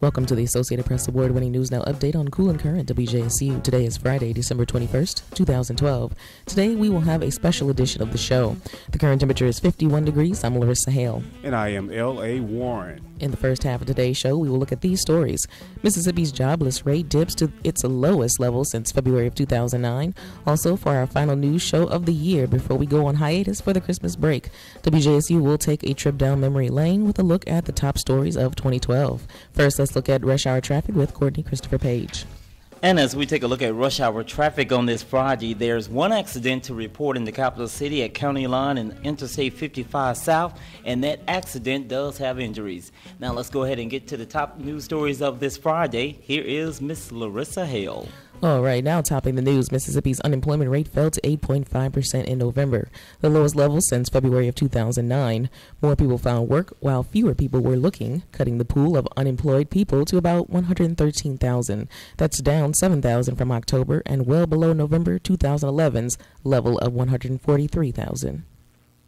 Welcome to the Associated Press award-winning News Now update on Cool and Current WJSU. Today is Friday, December 21st, 2012. Today we will have a special edition of the show. The current temperature is 51 degrees. I'm Larissa Hale. And I am L.A. Warren. In the first half of today's show, we will look at these stories. Mississippi's jobless rate dips to its lowest level since February of 2009. Also, for our final news show of the year before we go on hiatus for the Christmas break, WJSU will take a trip down memory lane with a look at the top stories of 2012. First, let's look at rush hour traffic with Courtney Christopher Page. And as we take a look at rush hour traffic on this Friday, there's one accident to report in the capital city at County Line and Interstate 55 South, and that accident does have injuries. Now let's go ahead and get to the top news stories of this Friday. Here is Miss Larissa Hale. All right, now topping the news, Mississippi's unemployment rate fell to 8.5% in November, the lowest level since February of 2009. More people found work while fewer people were looking, cutting the pool of unemployed people to about 113,000. That's down 7,000 from October and well below November 2011's level of 143,000.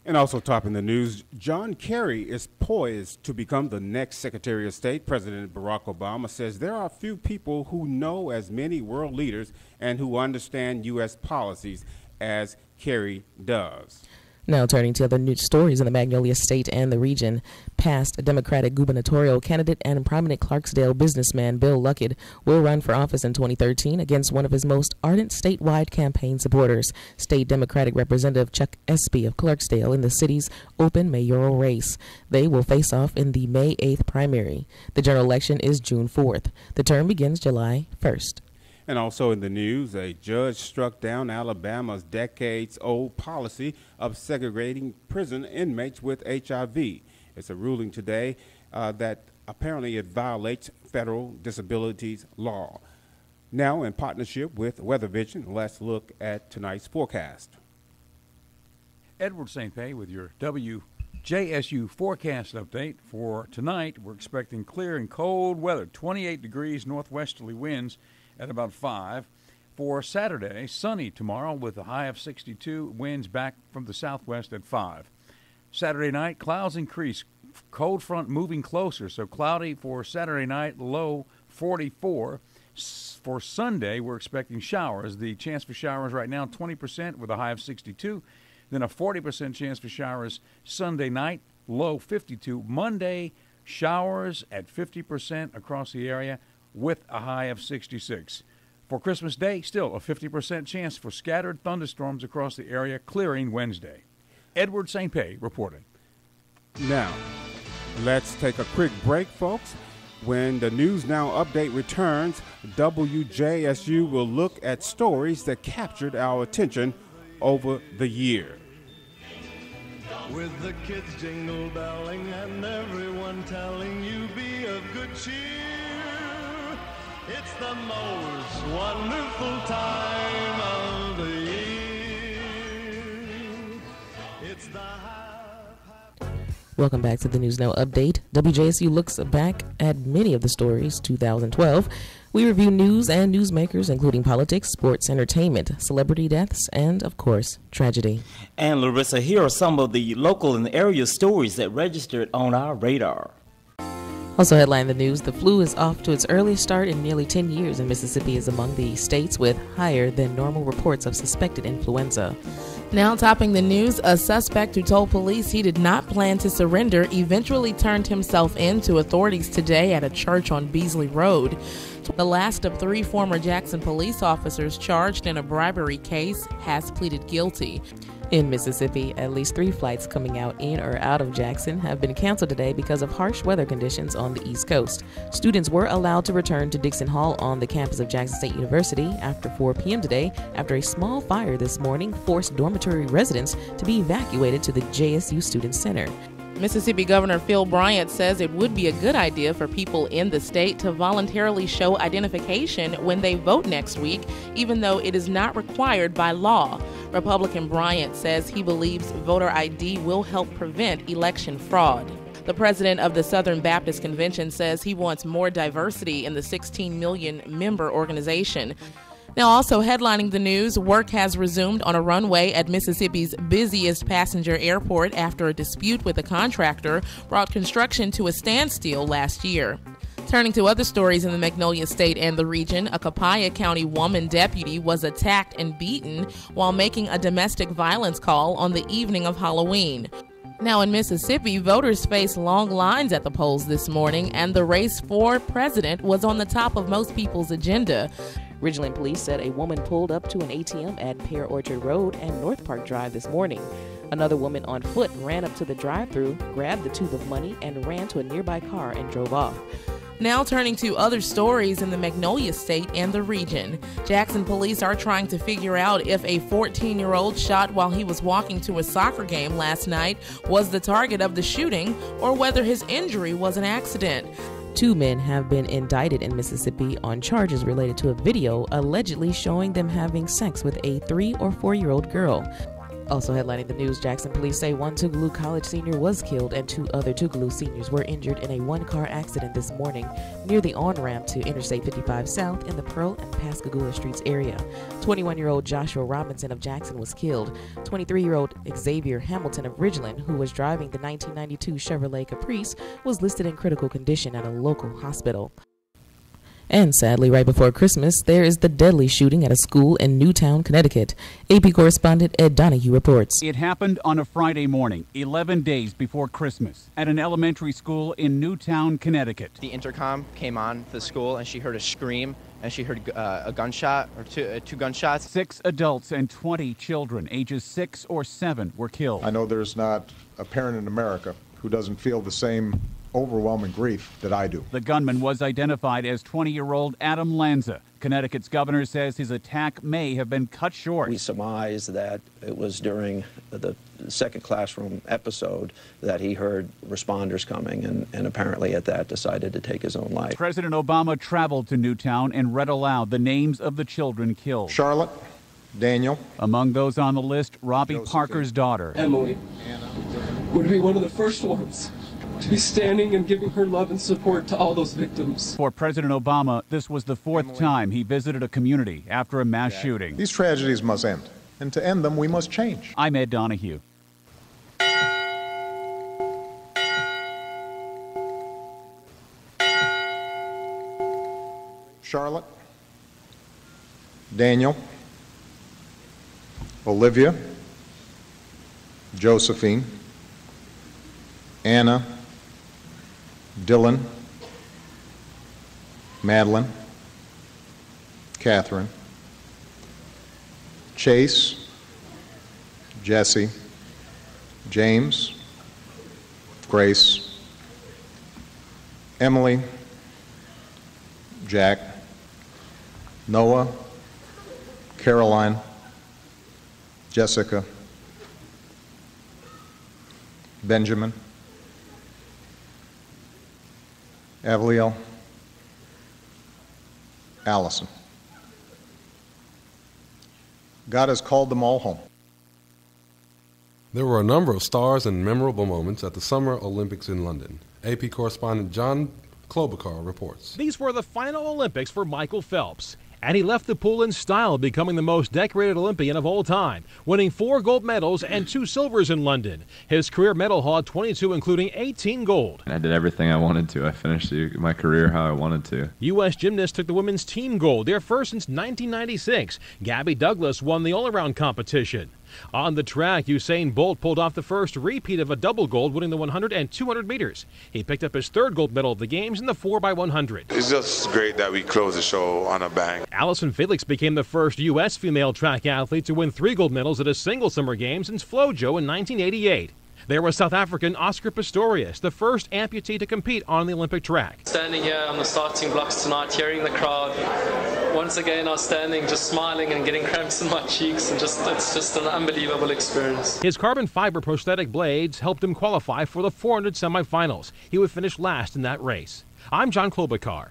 And also topping the news, John Kerry is poised to become the next Secretary of State. President Barack Obama says there are few people who know as many world leaders and who understand U.S. policies as Kerry does. Now turning to other news stories in the Magnolia State and the region, past Democratic gubernatorial candidate and prominent Clarksdale businessman Bill Luckett will run for office in 2013 against one of his most ardent statewide campaign supporters, State Democratic Representative Chuck Espy of Clarksdale, in the city's open mayoral race. They will face off in the May 8th primary. The general election is June 4th. The term begins July 1st. And also in the news, a judge struck down Alabama's decades-old policy of segregating prison inmates with HIV. It's a ruling today that apparently it violates federal disabilities law. Now, in partnership with Weather Vision, let's look at tonight's forecast. Edward St. Pé with your WJSU forecast update. For tonight, we're expecting clear and cold weather, 28 degrees northwesterly winds at about 5. For Saturday, sunny tomorrow with a high of 62, winds back from the southwest at 5. Saturday night, clouds increase, cold front moving closer, so cloudy for Saturday night, low 44. For Sunday, we're expecting showers. The chance for showers right now, 20% with a high of 62. Then a 40% chance for showers Sunday night, low 52. Monday, showers at 50% across the area with a high of 66. For Christmas Day, still a 50% chance for scattered thunderstorms across the area, clearing Wednesday. Edward St. Pé reporting. Now, let's take a quick break, folks. When the News Now update returns, WJSU will look at stories that captured our attention over the year. With the kids jingle belling and everyone telling you be of good cheer, it's the most wonderful time of the year. It's the Welcome back to the News Now update. WJSU looks back at many of the stories 2012. We review news and newsmakers, including politics, sports, entertainment, celebrity deaths, and, of course, tragedy. And Larissa, here are some of the local and area stories that registered on our radar. Also headline the news, the flu is off to its earliest start in nearly 10 years, and Mississippi is among the states with higher than normal reports of suspected influenza. Now topping the news, a suspect who told police he did not plan to surrender eventually turned himself in to authorities today at a church on Beasley Road. The last of 3 former Jackson police officers charged in a bribery case has pleaded guilty. In Mississippi, at least 3 flights coming out in or out of Jackson have been canceled today because of harsh weather conditions on the East Coast. Students were allowed to return to Dixon Hall on the campus of Jackson State University after 4 p.m. today after a small fire this morning forced dormitory residents to be evacuated to the JSU Student Center. Mississippi Governor Phil Bryant says it would be a good idea for people in the state to voluntarily show identification when they vote next week, even though it is not required by law. Republican Bryant says he believes voter ID will help prevent election fraud. The president of the Southern Baptist Convention says he wants more diversity in the 16 million member organization. Now, also headlining the news, work has resumed on a runway at Mississippi's busiest passenger airport after a dispute with a contractor brought construction to a standstill last year. Turning to other stories in the Magnolia State and the region, a Copiah County woman deputy was attacked and beaten while making a domestic violence call on the evening of Halloween. Now in Mississippi, voters faced long lines at the polls this morning, and the race for president was on the top of most people's agenda. Ridgeland police said a woman pulled up to an ATM at Pear Orchard Road and North Park Drive this morning. Another woman on foot ran up to the drive-thru, grabbed the tube of money, and ran to a nearby car and drove off. Now turning to other stories in the Magnolia State and the region. Jackson police are trying to figure out if a 14-year-old shot while he was walking to a soccer game last night was the target of the shooting or whether his injury was an accident. 2 men have been indicted in Mississippi on charges related to a video allegedly showing them having sex with a 3 or 4-year-old girl. Also headlining the news, Jackson police say one Tougaloo College senior was killed and 2 other Tougaloo seniors were injured in a one-car accident this morning near the on-ramp to Interstate 55 South in the Pearl and Pascagoula Streets area. 21-year-old Joshua Robinson of Jackson was killed. 23-year-old Xavier Hamilton of Ridgeland, who was driving the 1992 Chevrolet Caprice, was listed in critical condition at a local hospital. And sadly, right before Christmas, there is the deadly shooting at a school in Newtown, Connecticut. AP correspondent Ed Donahue reports. It happened on a Friday morning, 11 days before Christmas, at an elementary school in Newtown, Connecticut. The intercom came on the school, and she heard a scream, and she heard a gunshot, or two gunshots. 6 adults and 20 children, ages 6 or 7, were killed. I know there's not a parent in America who doesn't feel the same overwhelming grief that I do. The gunman was identified as 20-year-old Adam Lanza. Connecticut's governor says his attack may have been cut short. We surmise that it was during the second classroom episode that he heard responders coming and apparently at that decided to take his own life. President Obama traveled to Newtown and read aloud the names of the children killed. Charlotte, Daniel. Among those on the list, Robbie Parker's daughter. Emily would be one of the first ones to be standing and giving her love and support to all those victims. For President Obama, this was the 4th time he visited a community after a mass shooting. These tragedies must end, and to end them, we must change. I'm Ed Donahue. Charlotte, Daniel, Olivia, Josephine, Anna, Dylan, Madeline, Catherine, Chase, Jesse, James, Grace, Emily, Jack, Noah, Caroline, Jessica, Benjamin, Avliel, Allison. God has called them all home. There were a number of stars and memorable moments at the Summer Olympics in London. AP correspondent John Klobuchar reports. These were the final Olympics for Michael Phelps, and he left the pool in style, becoming the most decorated Olympian of all time, winning 4 gold medals and 2 silvers in London. His career medal haul, 22, including 18 gold. I did everything I wanted to. I finished my career how I wanted to. U.S. gymnasts took the women's team gold, their first since 1996. Gabby Douglas won the all-around competition. On the track, Usain Bolt pulled off the first repeat of a double gold, winning the 100 and 200 meters. He picked up his 3rd gold medal of the Games in the 4x100. It's just great that we close the show on a bang. Allison Felix became the first U.S. female track athlete to win 3 gold medals at a single Summer Games since FloJo in 1988. There was South African Oscar Pistorius, the first amputee to compete on the Olympic track. Standing here on the starting blocks tonight, hearing the crowd, once again I was standing just smiling and getting cramps in my cheeks, and it's just an unbelievable experience. His carbon fiber prosthetic blades helped him qualify for the 400 semifinals. He would finish last in that race. I'm John Klobuchar.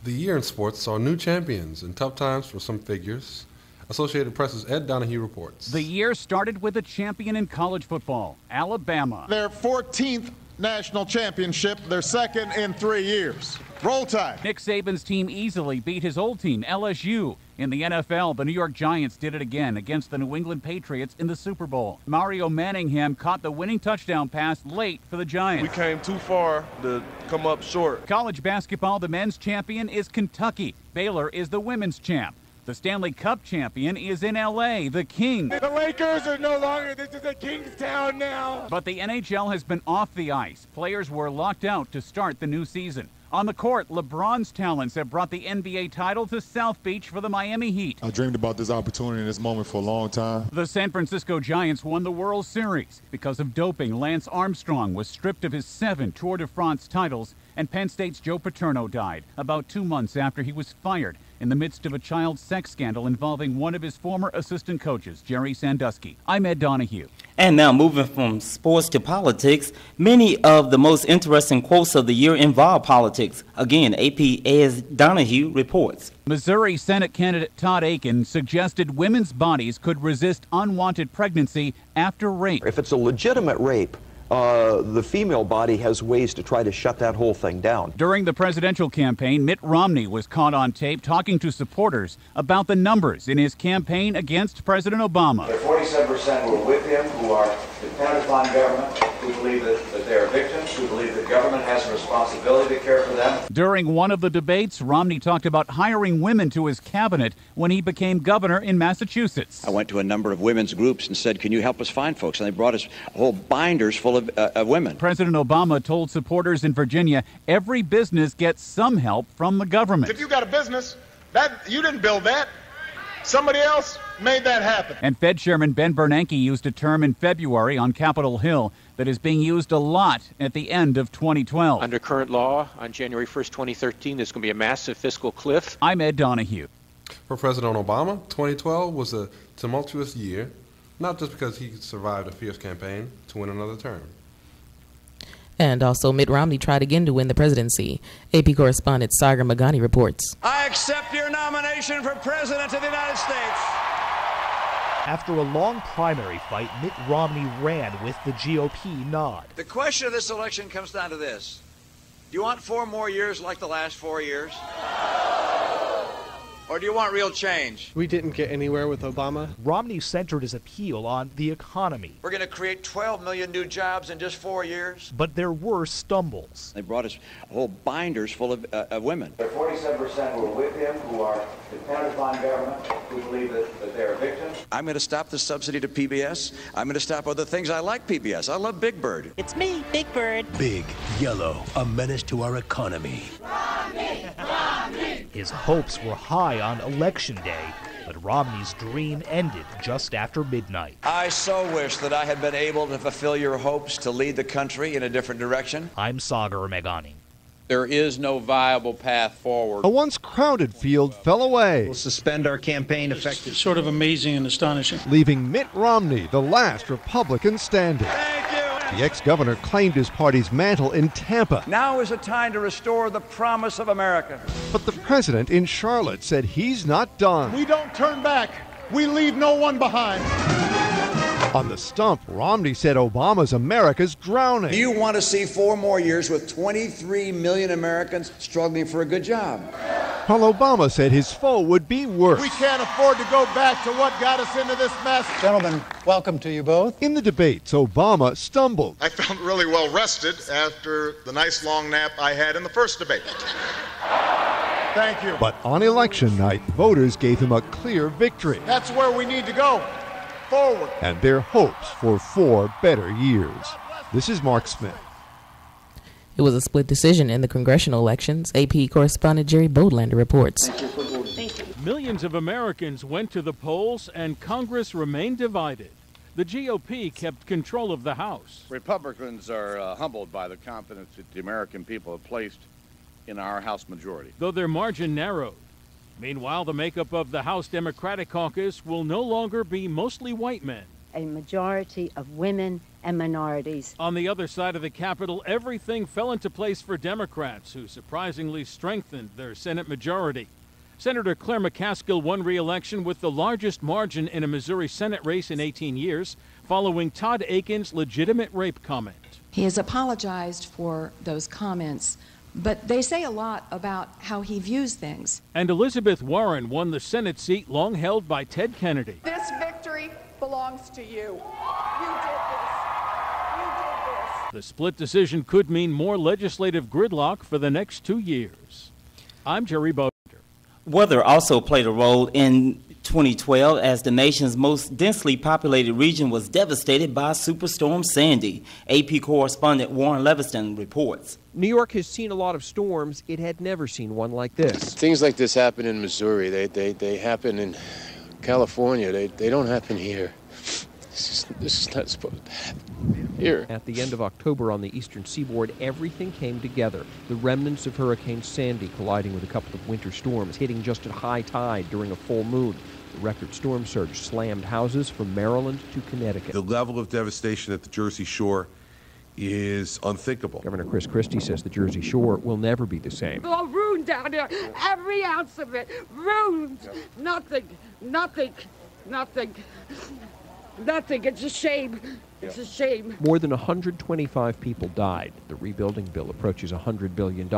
The year in sports saw new champions and tough times for some figures. Associated Press's Ed Donahue reports. The year started with a champion in college football, Alabama. Their 14th national championship, their 2nd in 3 years. Roll Tide. Nick Saban's team easily beat his old team, LSU. In the NFL, the New York Giants did it again against the New England Patriots in the Super Bowl. Mario Manningham caught the winning touchdown pass late for the Giants. We came too far to come up short. College basketball, the men's champion is Kentucky. Baylor is the women's champ. The Stanley Cup champion is in L.A., the Kings. The Lakers are no longer, this is a Kingstown now. But the NHL has been off the ice. Players were locked out to start the new season. On the court, LeBron's talents have brought the NBA title to South Beach for the Miami Heat. I dreamed about this opportunity and this moment for a long time. The San Francisco Giants won the World Series. Because of doping, Lance Armstrong was stripped of his 7 Tour de France titles, and Penn State's Joe Paterno died about 2 months after he was fired in the midst of a child sex scandal involving one of his former assistant coaches, Jerry Sandusky. I'm Ed Donahue. And now, moving from sports to politics, many of the most interesting quotes of the year involve politics. Again, AP Ed Donahue reports. Missouri Senate candidate Todd Akin suggested women's bodies could resist unwanted pregnancy after rape. If it's a legitimate rape, the female body has ways to try to shut that whole thing down. During the presidential campaign, Mitt Romney was caught on tape talking to supporters about the numbers in his campaign against President Obama. There are 47% who are with him, who are dependent upon government, who believe that they are victims, who believe that government has a responsibility to care for them. During one of the debates, Romney talked about hiring women to his cabinet when he became governor in Massachusetts. I went to a number of women's groups and said, can you help us find folks? And they brought us whole binders full of women. President Obama told supporters in Virginia every business gets some help from the government. If you got a business, you didn't build that. Somebody else made that happen. And Fed Chairman Ben Bernanke used a term in February on Capitol Hill that is being used a lot at the end of 2012. Under current law, on January 1st, 2013, there's going to be a massive fiscal cliff. I'm Ed Donahue. For President Obama, 2012 was a tumultuous year, not just because he survived a fierce campaign to win another term. And also, Mitt Romney tried again to win the presidency. AP correspondent Sagar Magani reports. I accept your nomination for President of the United States. After a long primary fight, Mitt Romney ran with the GOP nod. The question of this election comes down to this. Do you want 4 more years like the last 4 years? Or do you want real change? We didn't get anywhere with Obama. Romney centered his appeal on the economy. We're going to create 12 million new jobs in just 4 years. But there were stumbles. They brought us whole binders full of women. There are 47% who are with him, who are dependent upon government, who believe that they are victims. I'm going to stop the subsidy to PBS. I'm going to stop other things. I like PBS. I love Big Bird. It's me, Big Bird. Big, yellow, a menace to our economy. Romney, Romney. His hopes were high on Election Day, but Romney's dream ended just after midnight. I so wish that I had been able to fulfill your hopes to lead the country in a different direction. I'm Sagar Meghani. There is no viable path forward. A once crowded field fell away. We'll suspend our campaign effective. It's sort of amazing and astonishing. Leaving Mitt Romney the last Republican standing. Thank you. The ex-governor claimed his party's mantle in Tampa. Now is the time to restore the promise of America. But the president in Charlotte said he's not done. We don't turn back. We leave no one behind. On the stump, Romney said Obama's America's drowning. Do you want to see 4 more years with 23 million Americans struggling for a good job? While Obama said his foe would be worse. We can't afford to go back to what got us into this mess. Gentlemen, welcome to you both. In the debates, Obama stumbled. I felt really well rested after the nice long nap I had in the first debate. Thank you. But on election night, voters gave him a clear victory. That's where we need to go. Forward. And their hopes for 4 better years. This is Mark Smith. It was a split decision in the congressional elections. AP correspondent Jerry Bodlander reports. Thank you. Millions of Americans went to the polls and Congress remained divided. The GOP kept control of the House. Republicans are humbled by the confidence that the American people have placed in our House majority, though their margin narrowed. Meanwhile, the makeup of the House Democratic Caucus will no longer be mostly white men. A majority of women and minorities. On the other side of the Capitol, everything fell into place for Democrats, who surprisingly strengthened their Senate majority. Senator Claire McCaskill won re-election with the largest margin in a Missouri Senate race in 18 years, following Todd Akin's legitimate rape comment. He has apologized for those comments but they say a lot about how he views things. And Elizabeth Warren won the Senate seat long held by Ted Kennedy. This victory belongs to you. You did this. You did this. The split decision could mean more legislative gridlock for the next 2 years. I'm Jerry Bowden. Weather also played a role in 2012 as the nation's most densely populated region was devastated by Superstorm Sandy. AP correspondent Warren Leviston reports. New York has seen a lot of storms. It had never seen one like this. Things like this happen in Missouri. They happen in California. They don't happen here. This is not supposed to happen here. At the end of October on the eastern seaboard, everything came together. The remnants of Hurricane Sandy colliding with a couple of winter storms, hitting just at high tide during a full moon. The record storm surge slammed houses from Maryland to Connecticut. The level of devastation at the Jersey Shore is unthinkable. Governor Chris Christie says the Jersey Shore will never be the same. It's all ruined down there. Every ounce of it. Ruined. Nothing. Nothing. Nothing. Nothing. It's a shame. It's a shame. More than 125 people died. The rebuilding bill approaches $100 billion.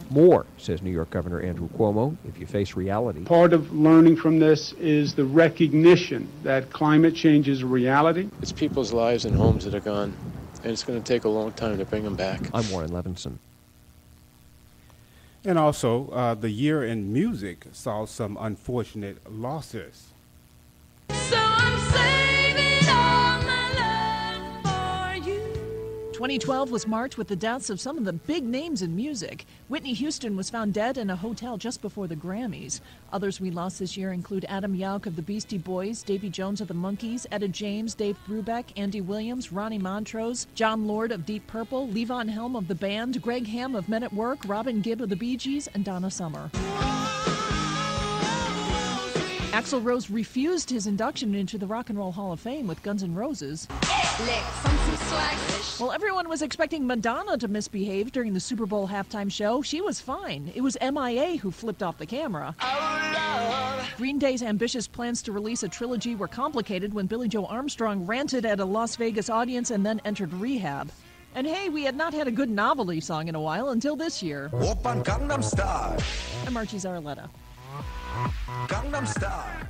More, says New York Governor Andrew Cuomo, if you face reality. Part of learning from this is the recognition that climate change is a reality. It's people's lives and homes that are gone, and it's going to take a long time to bring them back. I'm Warren Levinson. And also, the year in music saw some unfortunate losses. So I'm saving all my love for you. 2012 was marked with the deaths of some of the big names in music. Whitney Houston was found dead in a hotel just before the Grammys. Others we lost this year include Adam Yauch of the Beastie Boys, Davy Jones of the Monkees, Etta James, Dave Brubeck, Andy Williams, Ronnie Montrose, John Lord of Deep Purple, Levon Helm of the band, Greg Ham of Men at Work, Robin Gibb of the Bee Gees, and Donna Summer. Axl Rose refused his induction into the Rock and Roll Hall of Fame with Guns N' Roses. While everyone was expecting Madonna to misbehave during the Super Bowl halftime show, she was fine. It was MIA who flipped off the camera. Green Day's ambitious plans to release a trilogy were complicated when Billie Joe Armstrong ranted at a Las Vegas audience and then entered rehab. And hey, we had not had a good novelty song in a while until this year. Open Gangnam Style. I'm Archie Zarletta. Gangnam Style.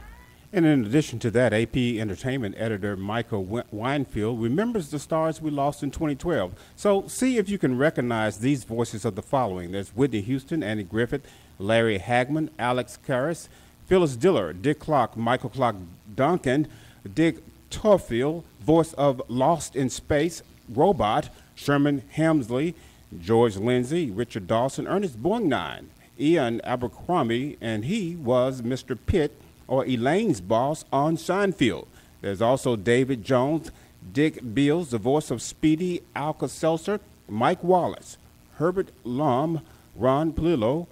And in addition to that, AP Entertainment editor Michael Weinfeld remembers the stars we lost in 2012. So see if you can recognize these voices of the following. There's Whitney Houston, Andy Griffith, Larry Hagman, Alex Karras, Phyllis Diller, Dick Clark, Michael Clark Duncan, Dick Torfield, voice of Lost in Space, Robot, Sherman Hemsley, George Lindsay, Richard Dawson, Ernest Borgnine, Ian Abercrombie, and he was Mr. Pitt, or Elaine's boss, on Seinfeld. There's also David Jones, Dick Beals, the voice of Speedy Alka-Seltzer, Mike Wallace, Herbert Lom, Ron Palillo,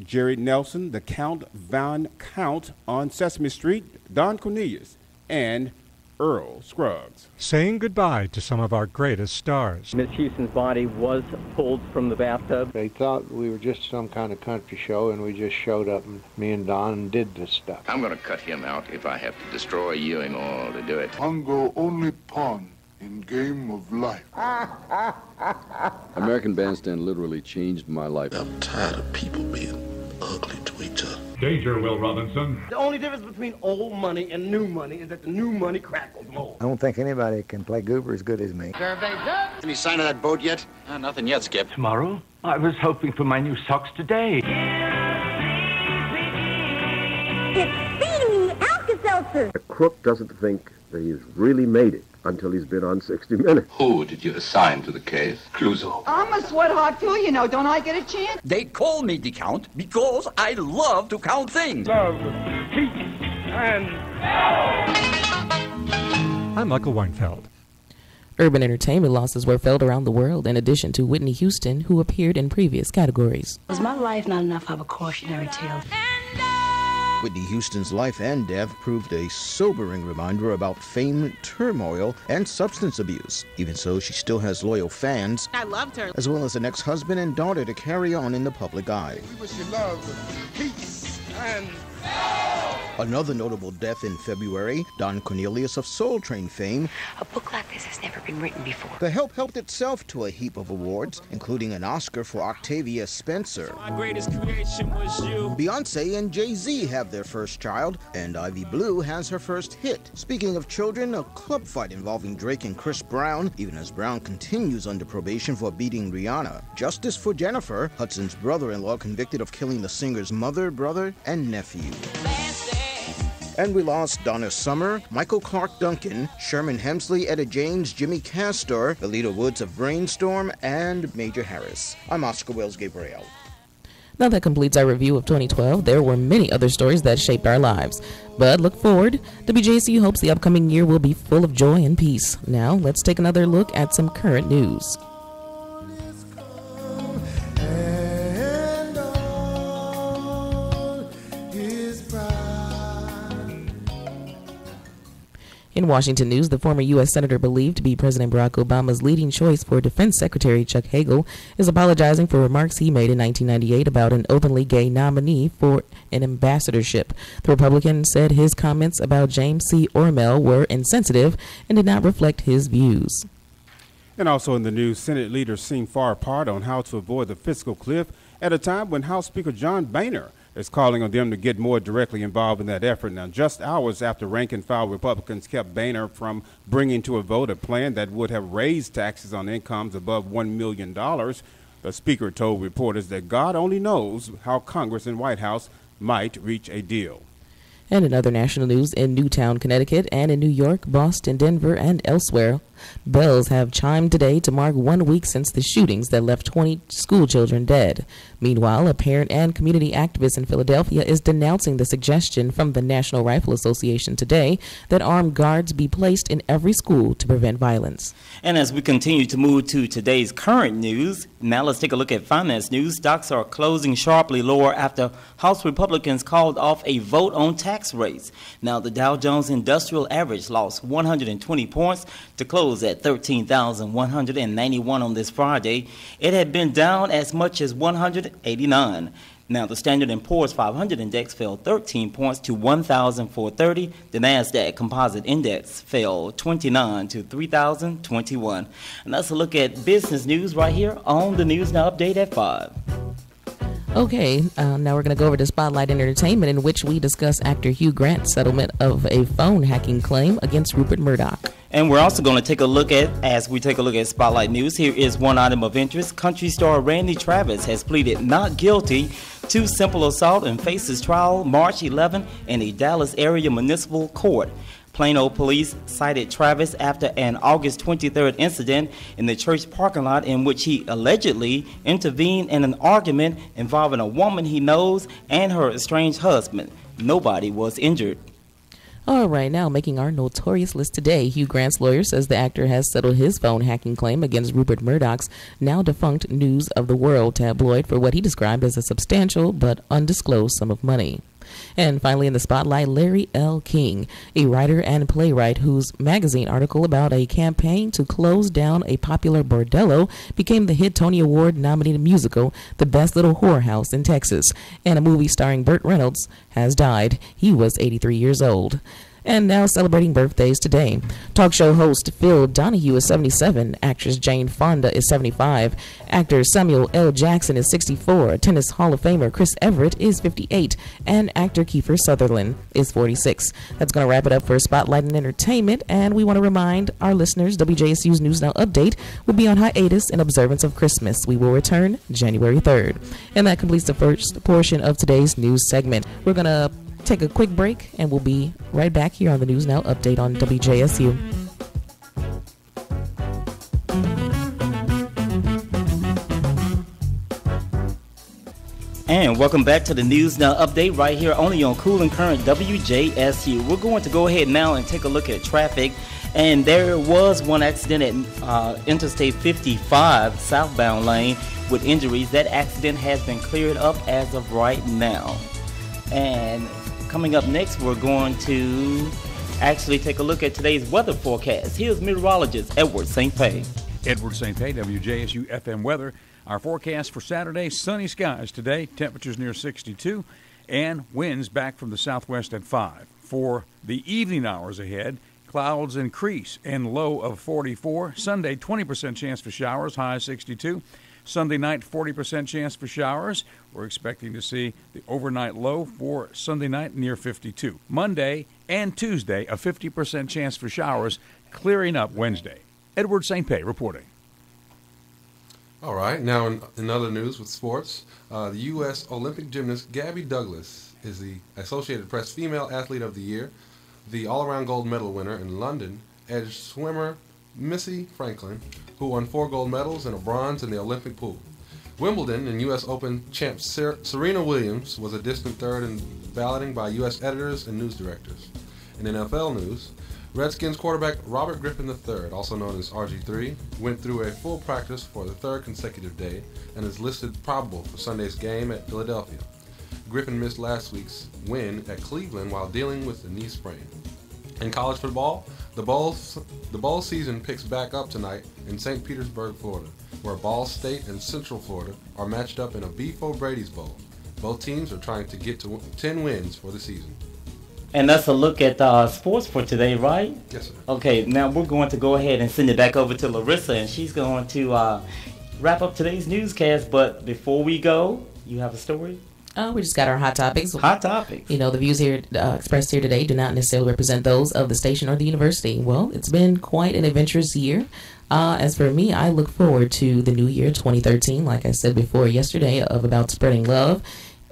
Jerry Nelson, the Count Von Count on Sesame Street, Don Cornelius, and Earl Scruggs. Saying goodbye to some of our greatest stars. Miss Houston's body was pulled from the bathtub. They thought we were just some kind of country show, and we just showed up, and me and Don did this stuff. I'm going to cut him out if I have to destroy Ewing oil to do it. Hunger only pawn in game of life. American Bandstand literally changed my life. I'm tired of people being ugly to each other. Danger, Will Robinson. The only difference between old money and new money is that the new money crackles more. I don't think anybody can play goober as good as me. Any sign of that boat yet? Nothing yet, Skip. Tomorrow? I was hoping for my new socks today. It's Speedy Alka-Seltzer. A crook doesn't think that he's really made it until he's been on 60 Minutes. Who did you assign to the case? Clouseau. I'm a sweatheart too, you know. Don't I get a chance? They call me the Count because I love to count things. Love, peace, and... I'm Michael Weinfeld. Urban entertainment losses were felt around the world, in addition to Whitney Houston, who appeared in previous categories. Is my life not enough of a cautionary tale? Whitney Houston's life and death proved a sobering reminder about fame, turmoil, and substance abuse. Even so, she still has loyal fans. I loved her. As well as an ex-husband and daughter to carry on in the public eye. We wish you love, peace, and Another notable death in February, Don Cornelius of Soul Train fame. A book like this has never been written before. The Help helped itself to a heap of awards, including an Oscar for Octavia Spencer. My greatest creation was you. Beyonce and Jay-Z have their first child, and Ivy Blue has her first hit. Speaking of children, a club fight involving Drake and Chris Brown, even as Brown continues under probation for beating Rihanna. Justice for Jennifer, Hudson's brother-in-law convicted of killing the singer's mother, brother, and nephew. And we lost Donna Summer, Michael Clark Duncan, Sherman Hemsley, Etta James, Jimmy Castor, Alita Woods of Brainstorm, and Major Harris. I'm Oscar Wells Gabriel. Now that completes our review of 2012. There were many other stories that shaped our lives. But look forward. WJSU hopes the upcoming year will be full of joy and peace. Now let's take another look at some current news. In Washington news, the former U.S. Senator believed to be President Barack Obama's leading choice for Defense Secretary Chuck Hagel is apologizing for remarks he made in 1998 about an openly gay nominee for an ambassadorship. The Republican said his comments about James C. Ormel were insensitive and did not reflect his views. And also in the news, Senate leaders seem far apart on how to avoid the fiscal cliff at a time when House Speaker John Boehner is calling on them to get more directly involved in that effort. Now, just hours after rank-and-file Republicans kept Boehner from bringing to a vote a plan that would have raised taxes on incomes above $1 million, the Speaker told reporters that God only knows how Congress and White House might reach a deal. And in other national news, in Newtown, Connecticut, and in New York, Boston, Denver, and elsewhere, bells have chimed today to mark 1 week since the shootings that left 20 school children dead. Meanwhile, a parent and community activist in Philadelphia is denouncing the suggestion from the National Rifle Association today that armed guards be placed in every school to prevent violence. And as we continue to move to today's current news, now let's take a look at finance news. Stocks are closing sharply lower after House Republicans called off a vote on tax rates. Now, the Dow Jones Industrial Average lost 120 points to close at 13,191 on this Friday. It had been down as much as 189. Now, the Standard & Poor's 500 index fell 13 points to 1,430. The NASDAQ Composite Index fell 29 to 3,021. And that's a look at business news right here on the News Now Update at 5. Okay, now we're going to go over to Spotlight Entertainment, in which we discuss actor Hugh Grant's settlement of a phone hacking claim against Rupert Murdoch. And we're also going to take a look at, as we take a look at Spotlight News, here is one item of interest. Country star Randy Travis has pleaded not guilty to simple assault and faces trial March 11 in a Dallas area municipal court. Plano police cited Travis after an August 23rd incident in the church parking lot in which he allegedly intervened in an argument involving a woman he knows and her estranged husband. Nobody was injured. All right, now making our notorious list today, Hugh Grant's lawyer says the actor has settled his phone hacking claim against Rupert Murdoch's now defunct News of the World tabloid for what he described as a substantial but undisclosed sum of money. And finally in the spotlight, Larry L. King, a writer and playwright whose magazine article about a campaign to close down a popular bordello became the hit Tony Award-nominated musical The Best Little Whorehouse in Texas, and a movie starring Burt Reynolds has died. He was 83 years old. And now celebrating birthdays today. Talk show host Phil Donahue is 77. Actress Jane Fonda is 75. Actor Samuel L. Jackson is 64. Tennis Hall of Famer Chris Everett is 58. And actor Kiefer Sutherland is 46. That's going to wrap it up for Spotlight and Entertainment. And we want to remind our listeners, WJSU's News Now Update will be on hiatus in observance of Christmas. We will return January 3rd. And that completes the first portion of today's news segment. We're going to take a quick break, and we'll be right back here on the News Now Update on WJSU. And welcome back to the News Now Update right here only on Cool and Current WJSU. We're going to go ahead now and take a look at traffic. And there was one accident at Interstate 55 southbound lane with injuries. That accident has been cleared up as of right now. And coming up next, we're going to actually take a look at today's weather forecast. Here's meteorologist Edward St. Pay. Edward St. Pay, WJSU FM weather. Our forecast for Saturday, sunny skies today, temperatures near 62. and winds back from the southwest at 5. For the evening hours ahead, clouds increase and low of 44. Sunday, 20% chance for showers, high 62. Sunday night, 40% chance for showers. We're expecting to see the overnight low for Sunday night near 52. Monday and Tuesday, a 50% chance for showers, clearing up Wednesday. Edward St. Pé reporting. All right, now in other news with sports, the U.S. Olympic gymnast Gabby Douglas is the Associated Press Female Athlete of the Year. The all-around gold medal winner in London edged swimmer Missy Franklin, who won 4 gold medals and a bronze in the Olympic pool. Wimbledon and U.S. Open champ Serena Williams was a distant third in balloting by U.S. editors and news directors. In NFL news, Redskins quarterback Robert Griffin III, also known as RG3, went through a full practice for the 3rd consecutive day and is listed probable for Sunday's game at Philadelphia. Griffin missed last week's win at Cleveland while dealing with a knee sprain. In college football, the bowl season picks back up tonight in St. Petersburg, Florida, where Ball State and Central Florida are matched up in a Beef O'Brady's Bowl. Both teams are trying to get to 10 wins for the season. And that's a look at sports for today, right? Yes, sir. Okay, now we're going to go ahead and send it back over to Larissa, and she's going to wrap up today's newscast. But before we go, you have a story? We just got our hot topics. Hot topics. You know, the views here expressed here today do not necessarily represent those of the station or the university. Well, it's been quite an adventurous year. As for me, I look forward to the new year, 2013, like I said before yesterday, about spreading love.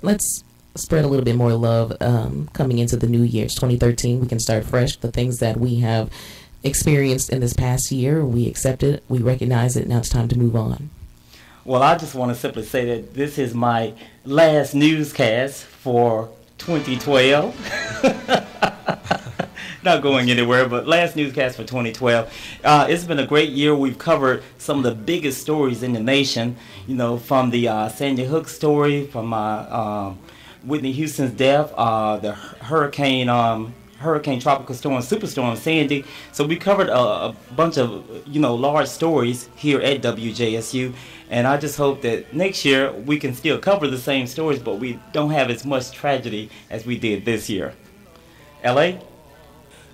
Let's spread a little bit more love coming into the new year. It's 2013. We can start fresh. The things that we have experienced in this past year, we accept it, we recognize it, now it's time to move on. Well, I just want to simply say that this is my last newscast for 2012. Not going anywhere, but last newscast for 2012. It's been a great year. We've covered some of the biggest stories in the nation, you know, from the Sandy Hook story, from Whitney Houston's death, the hurricane tropical storm, superstorm Sandy. So we covered a bunch of, you know, large stories here at WJSU. And I just hope that next year we can still cover the same stories, but we don't have as much tragedy as we did this year. L.A.?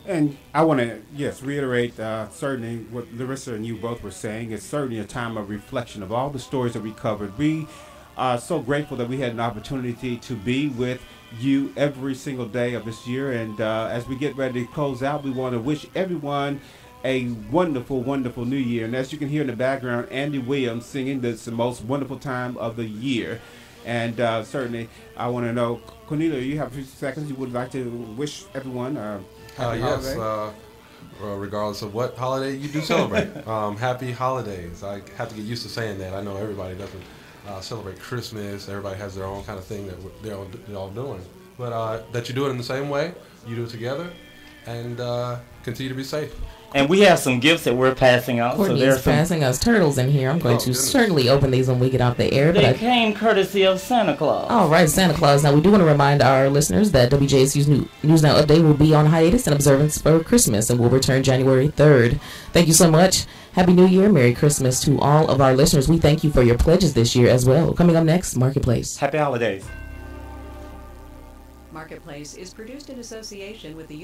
And I want to, reiterate certainly what Larissa and you both were saying. It's certainly a time of reflection of all the stories that we covered. We are so grateful that we had an opportunity to be with you every single day of this year. And as we get ready to close out, we want to wish everyone a wonderful, wonderful new year. And as you can hear in the background, Andy Williams singing, this is the most wonderful time of the year. And certainly, I want to know, Cornelia, you have a few seconds. You would like to wish everyone happy holiday? Regardless of what holiday you do celebrate. Happy holidays. I have to get used to saying that. I know everybody doesn't celebrate Christmas. Everybody has their own kind of thing that they're all doing. But that you do it in the same way, you do it together, and continue to be safe. And we have some gifts that we're passing out. Courtney's passing us turtles in here. I'm going to certainly open these when we get off the air. They came courtesy of Santa Claus. All right, Santa Claus. Now, we do want to remind our listeners that WJSU's News Now Update will be on hiatus in observance for Christmas, and will return January 3rd. Thank you so much. Happy New Year. Merry Christmas to all of our listeners. We thank you for your pledges this year as well. Coming up next, Marketplace. Happy holidays. Marketplace is produced in association with the